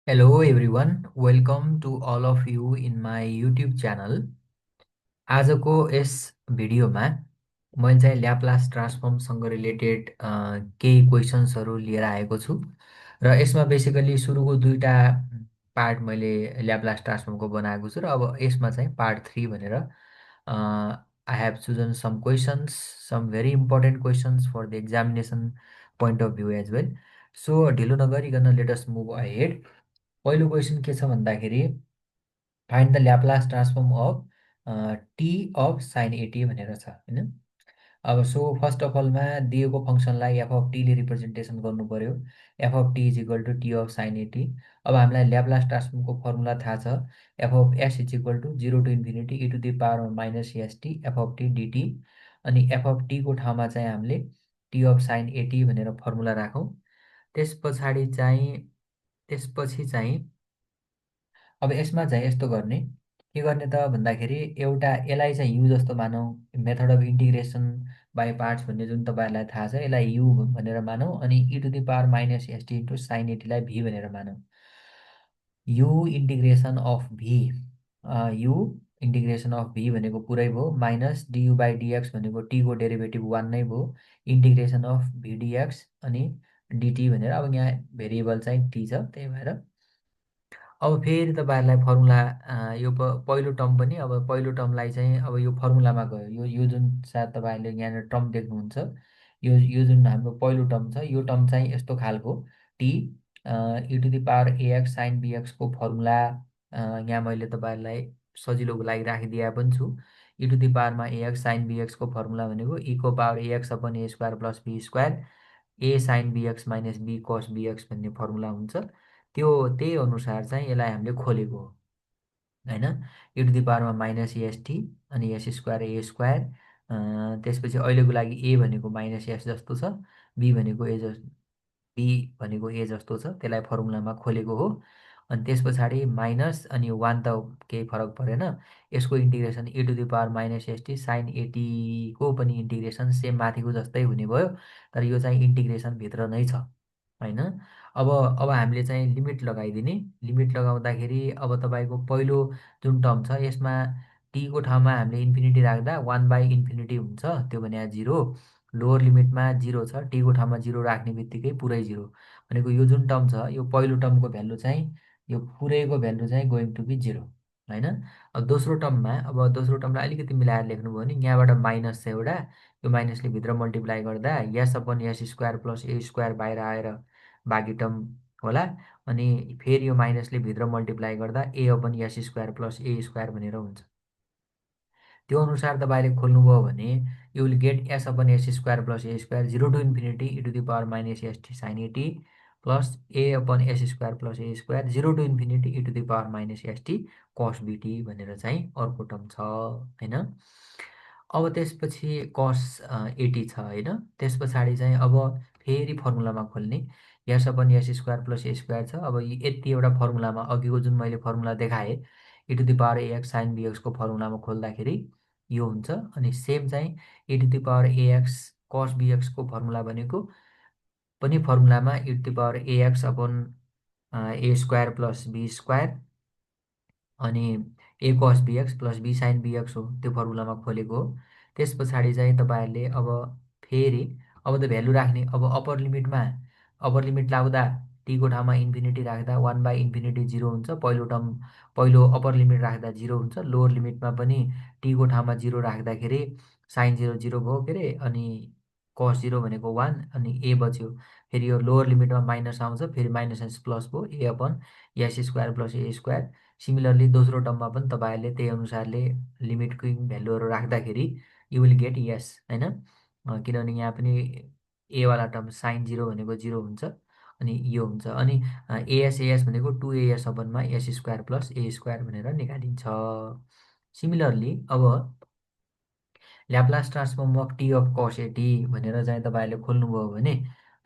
Hello everyone, welcome to all of you in my YouTube channel. आजको यस भिडियोमा मैले चाहिँ ल्याप्लास ट्रान्सफर्मसँग रिलेटेड केही क्वेसन्सहरू लिएर आएको छु र यसमा बेसिकली सुरुको दुईटा पार्ट मैले ल्याप्लास ट्रान्सफर्मको बनाएको छु र अब यसमा चाहिँ पार्ट 3 भनेर I have chosen some questions some very important questions for the examination point of view as well. So ढिलो नगरिकन लेट अस मुभ अहेड। पहिलो क्वेसन के छ भन्दाखेरि find the Laplace transform of t of sine at भनेर छ होइन। अब सो फर्स्ट अफ अलमा दिएको फङ्सनलाई एफ अफ टीले रिप्रेजेन्टेसन गर्नु पर्यो। F of t is equal to t of sine at. अब हामीलाई ल्याप्लास ट्रान्सफर्मको फर्मुला थाहा छ। F of s is equal to zero to infinity e to the power minus ST f of t dt. अनि f of टीको ठाउँमा चाहिँ हामीले टी अफ साइन एटी भनेर फर्मुला राखौँ। त्यस पछाडि चाहिँ त्यसपछि चाहिँ अब यसमा चाहिँ यस्तो गर्ने के गर्ने त भन्दाखेरि एउटा यसलाई चाहिँ यु जस्तो मानौँ। Method of integration by parts भन्ने जुन तपाईँहरूलाई थाहा छ यसलाई यु भनेर मानौँ। अनि e to the power minus ST into sine एटीलाई भी भनेर मानौँ। U integration of v u integration of v भनेको पुरै भयो माइनस डियु बाई डिएक्स भनेको टीको डेरिभेटिभ 1 नै भयो इन्टिग्रेसन अफ भिडिएक्स अनि डिटी भनेर। अब यहाँ भेरिएबल चाहिँ टी छ त्यही भएर अब फेरि तपाईँहरूलाई फर्मुला यो पहिलो टर्म पनि अब पहिलो टर्मलाई चाहिँ अब यो फर्मुलामा गयो। यो जुन सायद तपाईँहरूले यहाँनिर टर्म देख्नुहुन्छ यो जुन हाम्रो पहिलो टर्म छ यो टर्म चाहिँ यस्तो खालको टी e to the power a x sine बिएक्सको फर्मुला यहाँ मैले तपाईँहरूलाई सजिलोको लागि राखिदिए पनि छु। ई टु दि पावरमा एएक्स साइन बिएक्सको फर्मुला भनेको ईको power a x upon a square plus b square a sine b x minus b cos b x भन्ने फर्मुला हुन्छ। त्यो त्यही अनुसार चाहिँ यसलाई हामीले खोलेको हो होइन। ई टु दि पावरमा माइनस एसटी अनि एस स्क्वायर ए स्क्वायर। त्यसपछि अहिलेको लागि ए भनेको माइनस एस जस्तो छ, बी भनेको ए जस्तो बी भनेको ए जस्तो छ त्यसलाई फर्मुलामा खोलेको हो। अनि त्यस पछाडि माइनस अनि 1 त केही फरक परेन। यसको integration e to the power minus ST sine एटीको पनि इन्टिग्रेसन सेम माथिको जस्तै हुने भयो, तर यो चाहिँ इन्टिग्रेसनभित्र नै छ होइन। अब हामीले चाहिँ लिमिट लगाइदिने। लिमिट लगाउँदाखेरि अब तपाईँको पहिलो जुन टर्म छ यसमा टीको ठाउँमा हामीले इन्फिनिटी राख्दा 1 बाई इन्फिनिटी हुन्छ, त्यो भने जिरो। लोवर लिमिटमा जिरो छ, टीको ठाउँमा जिरो राख्ने बित्तिकै पुरै जिरो भनेको यो जुन टर्म छ यो पहिलो टर्मको भ्यालु चाहिँ यो पुरैको भ्यालु चाहिँ गोइङ टु बी जिरो होइन। अब दोस्रो टर्ममा अब दोस्रो टर्मलाई अलिकति मिलाएर लेख्नुभयो भने यहाँबाट माइनस छ एउटा, यो माइनसले भित्र मल्टिप्लाई गर्दा यस upon yes square plus a square बाहिर आएर बाँकी टर्म होला। अनि फेरि यो माइनसले भित्र मल्टिप्लाई गर्दा a upon s square plus a square भनेर हुन्छ। त्यो अनुसार तपाईँले खोल्नुभयो भने you will get s upon s square plus a square zero to infinity e to the power minus ST sine at plus a upon s square plus a square zero to infinity e to the power minus ST cos bt भनेर चाहिँ अर्को term छ होइन। अब त्यसपछि कस eighty छ होइन। त्यस पछाडि चाहिँ अब फेरि फर्मुलामा खोल्ने। यस upon yes square plus a square छ। अब यति एउटा फर्मुलामा अघिको जुन मैले फर्मुला देखाएँ e to the power a x sine बिएक्सको फर्मुलामा खोल्दाखेरि यो हुन्छ। अनि सेम चाहिँ e to the power ax cos बिएक्सको फर्मुला भनेको पनि फर्मुलामा e to the power a x upon a square plus b square अनि a cos b x plus b sine b x हो, त्यो फर्मुलामा खोलेको हो। त्यस पछाडि चाहिँ तपाईँहरूले अब फेरि अब त भ्यालु राख्ने। अब अप्पर लिमिट लाउँदा टीको ठाउँमा इन्फिनिटी राख्दा 1 बाई इन्फिनिटी जिरो हुन्छ। पहिलो अप्पर लिमिट राख्दा जिरो हुन्छ। लोवर लिमिटमा पनि टीको ठाउँमा जिरो राख्दाखेरि साइन जिरो जिरो भयो के अरे, अनि कस जिरो भनेको 1 अनि ए बच्यो। फेरि यो लोवर लिमिटमा माइनस आउँछ, फेरि माइनस एस प्लस भयो ए upon s square plus a square. Similarly दोस्रो टर्ममा पनि तपाईँहरूले त्यही अनुसारले लिमिटको भ्यालुहरू राख्दाखेरि यु विल गेट यस होइन। किनभने यहाँ पनि एवाला टर्म साइन जिरो भनेको जिरो हुन्छ अनि यो हुन्छ। अनि एएस भनेको टु एएस अपनमा s square plus a square भनेर निकालिन्छ। सिमिलरली अब Laplace transform of t of cos a t भनेर चाहिँ तपाईँहरूले खोल्नुभयो भने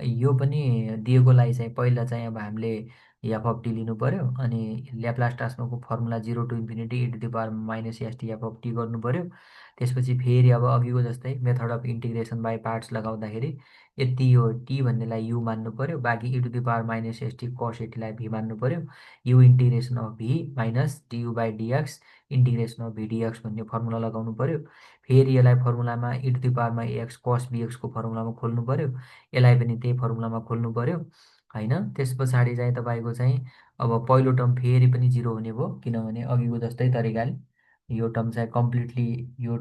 यो पनि दिएकोलाई चाहिँ पहिला चाहिँ अब हामीले एफ अफ टी लिनु पऱ्यो। अनि ल्याप्लास ट्रान्सफर्मको formula zero to infinity e to the power minus ST f of t गर्नु पऱ्यो। त्यसपछि फेरि अब अघिको जस्तै method of integration by parts लगाउँदाखेरि यति यो टी भन्नेलाई यु मान्नु पर्यो, बाँकी e to the power minus ST cos एटीलाई भी मान्नु पर्यो। U integration of v minus d u by d x integration of v d x भन्ने फर्मुला लगाउनु पर्यो। फेरि यसलाई फर्मुलामा e टु द पावरमा एक्स कस बिएक्सको फर्मुलामा खोल्नु पर्यो। यसलाई पनि त्यही फर्मुलामा खोल्नु पर्यो होइन। त्यस पछाडि चाहिँ तपाईँको चाहिँ अब पहिलो टर्म फेरि पनि 0 हुने भयो, किनभने अघिको जस्तै तरिकाले यो टर्म चाहिँ कम्प्लिटली यो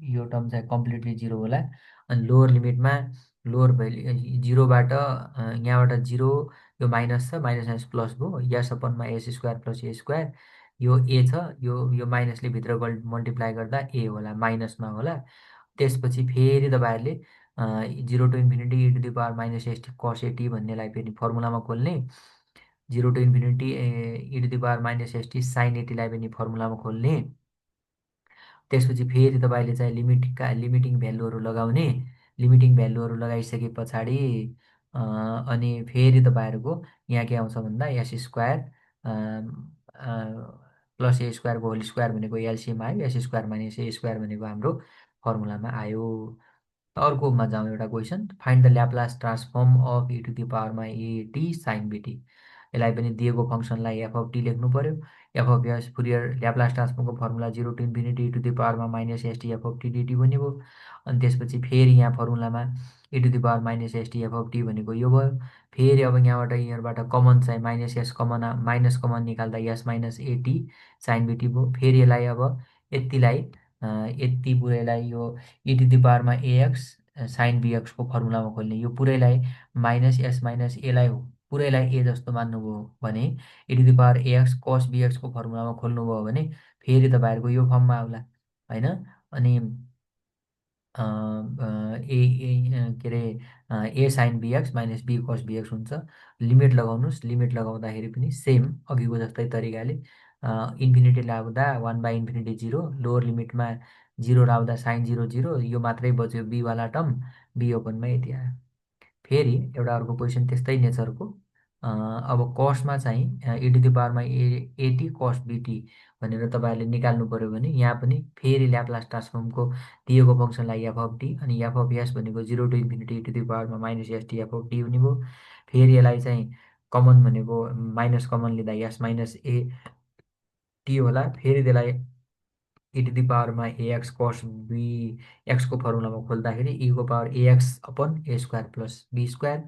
यो टर्म चाहिँ कम्प्लिटली 0 होला। अनि लोवर लिमिटमा लोवर भ्याल्यु 0बाट यहाँबाट 0 यो माइनस छ, माइनस माइनस प्लस भयो, यस अपनमा s square plus a square, यो ए छ, यो माइनसले भित्र मल्टिप्लाई गर्दा ए होला, माइनसमा होला। त्यसपछि फेरि तपाईँहरूले 0 to infinity e to the power minus ST cos a t भन्नेलाई फेरि फर्मुलामा खोल्ने, 0 to infinity e to the power minus ST sine एटीलाई पनि फर्मुलामा खोल्ने। त्यसपछि फेरि तपाईँले चाहिँ लिमिटिङ भ्यालुहरू लगाउने, लिमिटिङ भ्यालुहरू लगाइसके पछाडि अनि फेरि तपाईँहरूको यहाँ के आउँछ भन्दा एस स्क्वायर प्लस ए स्क्वायरको होल स्क्वायर भनेको एलसिएम आयो, s square minus a square भनेको हाम्रो फर्मुलामा आयो। अर्कोमा जाउँ एउटा question, find the Laplace transform of e to the पावरमा एटी साइन बिटी। यसलाई पनि दिएको फङ्सनलाई एफ अफ टी लेख्नु पर्यो। F of s Fourier Laplace ट्रान्सफर्मको formula 0 to infinity e to the पावरमा minus ST f of t d t बन्यो। अनि त्यसपछि फेरि यहाँ फर्मुलामा e to the power minus ST f of t भनेको यो भयो। फेरि अब यहाँबाट यहाँबाट कमन चाहिँ minus s common minus common निकाल्दा s minus a t sine b t भयो। फेरि यसलाई अब यतिलाई यति पुरैलाई यो e टु द पावरमा एएक्स साइन बिएक्सको फर्मुलामा खोल्ने, यो पुरैलाई माइनस एस माइनस एलाई पुरैलाई ए जस्तो मान्नुभयो भने e to the power ax cos बिएक्सको फर्मुलामा खोल्नुभयो भने फेरि तपाईँहरूको यो फर्ममा आउला होइन। अनि के अरे a sine b x minus b cos b x हुन्छ। लिमिट लगाउनुहोस्, लिमिट लगाउँदाखेरि पनि सेम अघिको जस्तै तरिकाले इन्फिनिटी लाउँदा 1/इन्फिनिटी 0, लोवर लिमिटमा 0 लाउँदा साइन 0 0, यो मात्रै बच्यो बीवाला टर्म, बी ओपनमा यति आयो। फेरि एउटा अर्को क्वेसन त्यस्तै नेचरको, अब कस्टमा चाहिँ e टु द पावरमा एटी कस बिटी भनेर तपाईँहरूले निकाल्नु पऱ्यो भने यहाँ पनि फेरि ल्याप्लास ट्रान्सफर्मको दिएको फङ्सनलाई एफ अफ डी अनि एफ अफ एस भनेको 0 to infinity e to the पावरमा minus ST f of d हुने भयो। फेरि यसलाई चाहिँ कमन भनेको माइनस कमन लिँदा एस माइनस ए टी होला। फेरि त्यसलाई e टु द पावरमा एएक्स कस बी एक्सको फर्मुलामा खोल्दाखेरि ईको power a x upon a square plus b square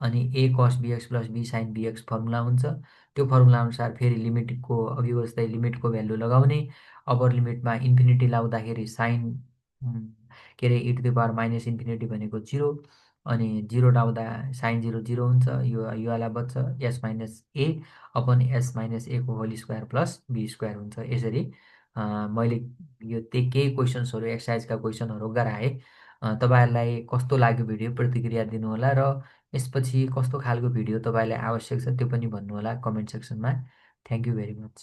अनि a cos b x plus b sine b x formula हुन्छ। त्यो फर्मुला अनुसार फेरि लिमिटको अघिको जस्तै लिमिटको भ्यालु लगाउने, अप्पर लिमिटमा इन्फिनिटी लाउँदाखेरि साइन के अरे e to the power minus infinity भनेको 0 अनि 0 लाउँदा साइन 0 0 हुन्छ, योवाला बच्छ s minus a upon s minus a को whole square plus b square हुन्छ। यसरी मैले यो त्यही केही क्वेसन्सहरू एक्सर्साइजका क्वेसनहरू गराएँ। तपाईँहरूलाई कस्तो लाग्यो भिडियो प्रतिक्रिया दिनुहोला र यसपछि कस्तो खालको भिडियो तपाईँलाई आवश्यक छ त्यो पनि भन्नुहोला कमेन्ट सेक्सनमा। Thank you very much.